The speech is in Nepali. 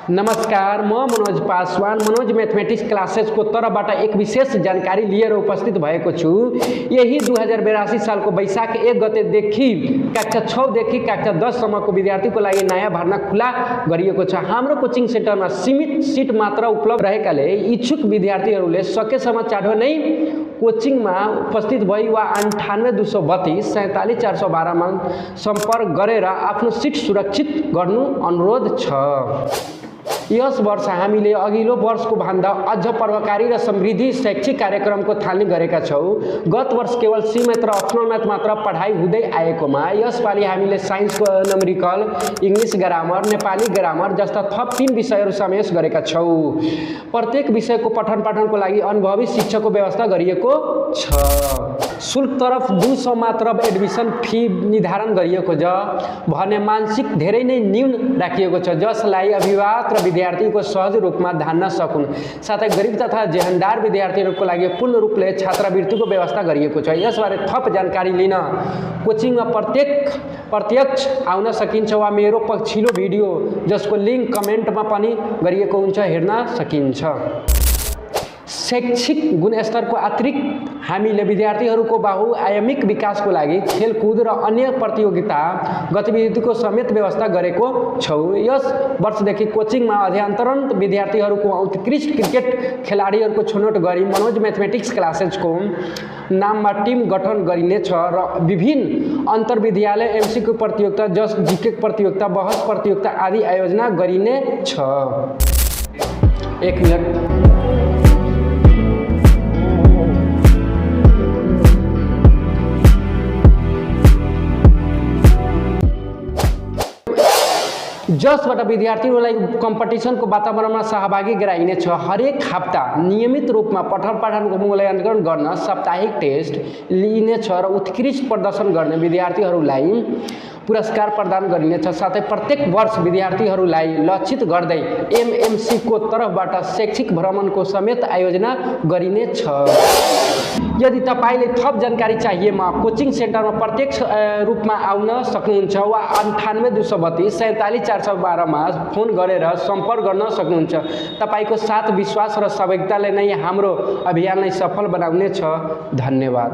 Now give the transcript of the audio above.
नमस्कार, म मनोज पासवान मनोज मैथमेटिक्स क्लासेस को तरफबाट एक विशेष जानकारी लिएर उपस्थित भएको छु। यही 2082 सालको वैशाख 1 गतेदेखि कक्षा 6 देखि कक्षा 10 सम्मको विद्यार्थीको लागि नयाँ भर्ना खुला गरिएको छ। हाम्रो कोचिङ सेन्टरमा सीमित सिट मात्र उपलब्ध रहेकाले इच्छुक विद्यार्थीहरूले सकेसम्म चाँडो नै कोचिङमा उपस्थित भई वा 98 232 47 412 मा सम्पर्क गरेर आफ्नो सिट सुरक्षित गर्नु अनुरोध छ। यस वर्ष हामीले अघिल्लो वर्षको भन्दा अझ प्रभावकारी र समृद्धि शैक्षिक कार्यक्रमको थालनी गरेका छौँ। गत वर्ष केवल सी मैथ र अप्सनल मैथ मात्र पढाइ हुँदै आएकोमा यसपालि हामीले साइन्सको numerical, English grammar, Nepali grammar जस्ता थप 3 विषयहरू समावेश गरेका छौँ। प्रत्येक विषयको पठन पाठनको लागि अनुभवी शिक्षकको व्यवस्था गरिएको छ। शुल्क तरफ 200 मात्र एडमिसन फी निर्धारण गरिएको छ भने मानसिक धेरै नै न्यून राखिएको छ, जसलाई अभिभावक र विद्यार्थीको सहज रूपमा धान्न सकुन्। साथै गरिब तथा जेहनदार विद्यार्थीहरूको लागि पूर्ण रूपले छात्रवृत्तिको व्यवस्था गरिएको छ। यसबारे थप जानकारी लिन कोचिङमा प्रत्यक्ष आउन सकिन्छ वा मेरो पछिल्लो भिडियो जसको लिङ्क कमेन्टमा पनि गरिएको हुन्छ हेर्न सकिन्छ। शैक्षिक गुणस्तरको अतिरिक्त हामीले विद्यार्थीहरूको बहुआयामिक विकासको लागि खेलकुद र अन्य प्रतियोगिता गतिविधिको समेत व्यवस्था गरेको छौँ। यस वर्षदेखि कोचिङमा अध्ययनरत विद्यार्थीहरूको उत्कृष्ट क्रिकेट खेलाडीहरूको छनौट गरी मनोज मैथमेटिक्स क्लासेसको नाममा टिम गठन गरिनेछ र विभिन्न अन्तर्विद्यालय एमसीक्यू प्रतियोगिता, जस जीके प्रतियोगिता, बहस प्रतियोगिता आदि आयोजना गरिनेछ। एक मिनट। जसबाट विद्यार्थीहरूलाई कम्पिटिसनको वातावरणमा सहभागी गराइनेछ। हरेक हप्ता नियमित रूपमा पठन पाठनको मूल्याङ्कन गर्न साप्ताहिक टेस्ट लिइनेछ र उत्कृष्ट प्रदर्शन गर्ने विद्यार्थीहरूलाई पुरस्कार प्रदान गरिनेछ। साथै प्रत्येक वर्ष विद्यार्थीहरूलाई लक्षित गर्दै एमएमसी को तर्फबाट शैक्षिक भ्रमणको समेत आयोजना गरिनेछ। यदि तपाईले थप जानकारी चाहिएमा कोचिङ सेन्टरमा प्रत्यक्ष रूपमा आउन सक्नुहुन्छ वा 98 232 47 412 मा फोन गरेर सम्पर्क गर्न सक्नुहुन्छ। तपाईको साथ, विश्वास र सहभागिताले नै हाम्रो अभियानलाई सफल बनाउनेछ। धन्यवाद।